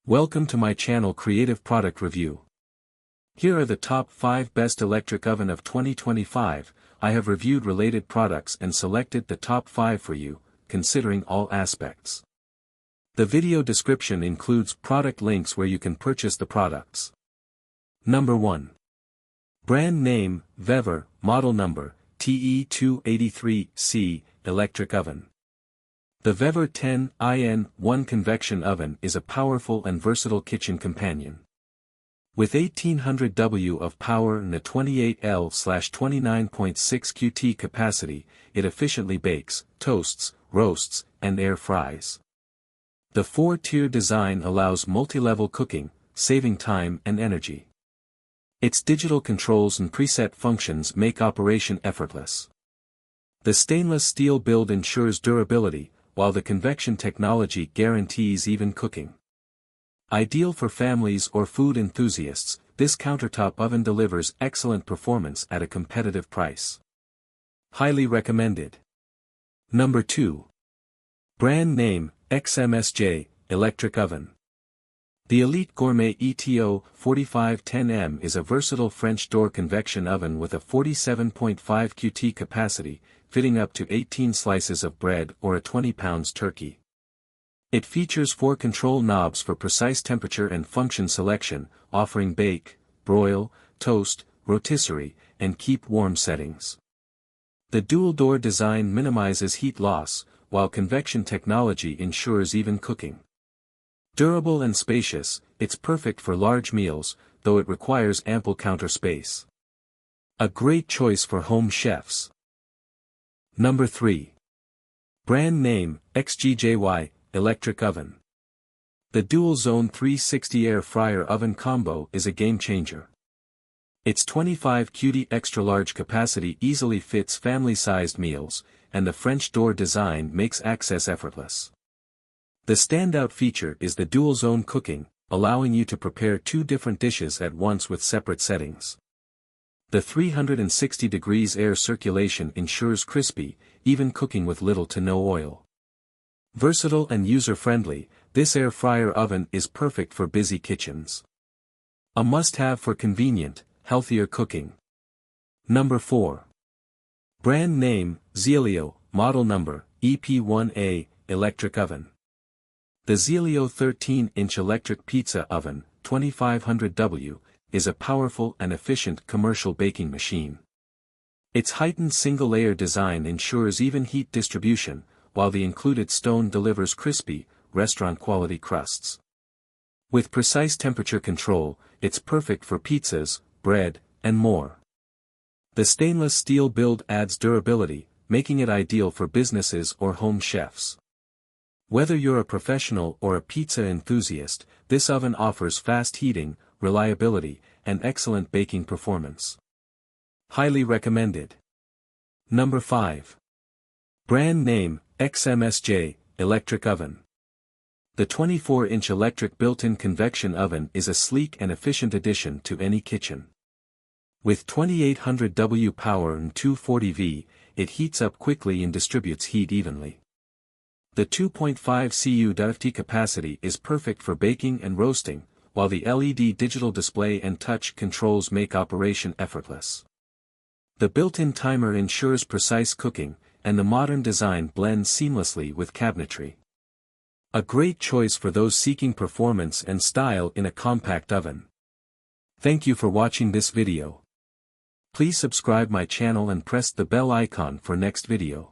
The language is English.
Welcome to my channel Creative Product Review. Here are the top 5 best electric oven of 2025. I have reviewed related products and selected the top 5 for you, considering all aspects. The video description includes product links where you can purchase the products. Number 1. Brand name, Vever, model number, TE283C, electric oven. The Vever 10IN1 convection oven is a powerful and versatile kitchen companion. With 1800 W of power and a 28L/29.6 QT capacity, it efficiently bakes, toasts, roasts, and air fries. The 4-tier design allows multi-level cooking, saving time and energy. Its digital controls and preset functions make operation effortless. The stainless steel build ensures durability, while the convection technology guarantees even cooking. Ideal for families or food enthusiasts, this countertop oven delivers excellent performance at a competitive price. Highly recommended. Number 2. Brand name, XMSJ, electric oven. The Elite Gourmet ETO 4510M is a versatile French door convection oven with a 47.5 QT capacity, fitting up to 18 slices of bread or a 20 pounds turkey. It features 4 control knobs for precise temperature and function selection, offering bake, broil, toast, rotisserie, and keep warm settings. The dual-door design minimizes heat loss, while convection technology ensures even cooking. Durable and spacious, it's perfect for large meals, though it requires ample counter space. A great choice for home chefs. Number 3. Brand name, XGJY, electric oven. The Dual Zone 360 Air Fryer Oven Combo is a game-changer. Its 25 QT extra-large capacity easily fits family-sized meals, and the French door design makes access effortless. The standout feature is the dual-zone cooking, allowing you to prepare 2 different dishes at once with separate settings. The 360 degrees air circulation ensures crispy, even cooking with little to no oil. Versatile and user-friendly, this air fryer oven is perfect for busy kitchens. A must-have for convenient, healthier cooking. Number 4. Brand name, Zelio, model number, EP1A, electric oven. The Zelio 13-inch electric pizza oven, 2500 W, is a powerful and efficient commercial baking machine. Its heightened single-layer design ensures even heat distribution, while the included stone delivers crispy, restaurant-quality crusts. With precise temperature control, it's perfect for pizzas, bread, and more. The stainless steel build adds durability, making it ideal for businesses or home chefs. Whether you're a professional or a pizza enthusiast, this oven offers fast heating, reliability, and excellent baking performance. Highly recommended. Number 5. Brand name, XMSJ, electric oven. The 24-inch electric built-in convection oven is a sleek and efficient addition to any kitchen. With 2800 W power and 240 V, it heats up quickly and distributes heat evenly. The 2.5 CU/FT capacity is perfect for baking and roasting, while the LED digital display and touch controls make operation effortless. The built-in timer ensures precise cooking, and the modern design blends seamlessly with cabinetry. A great choice for those seeking performance and style in a compact oven. Thank you for watching this video. Please subscribe my channel and press the bell icon for next video.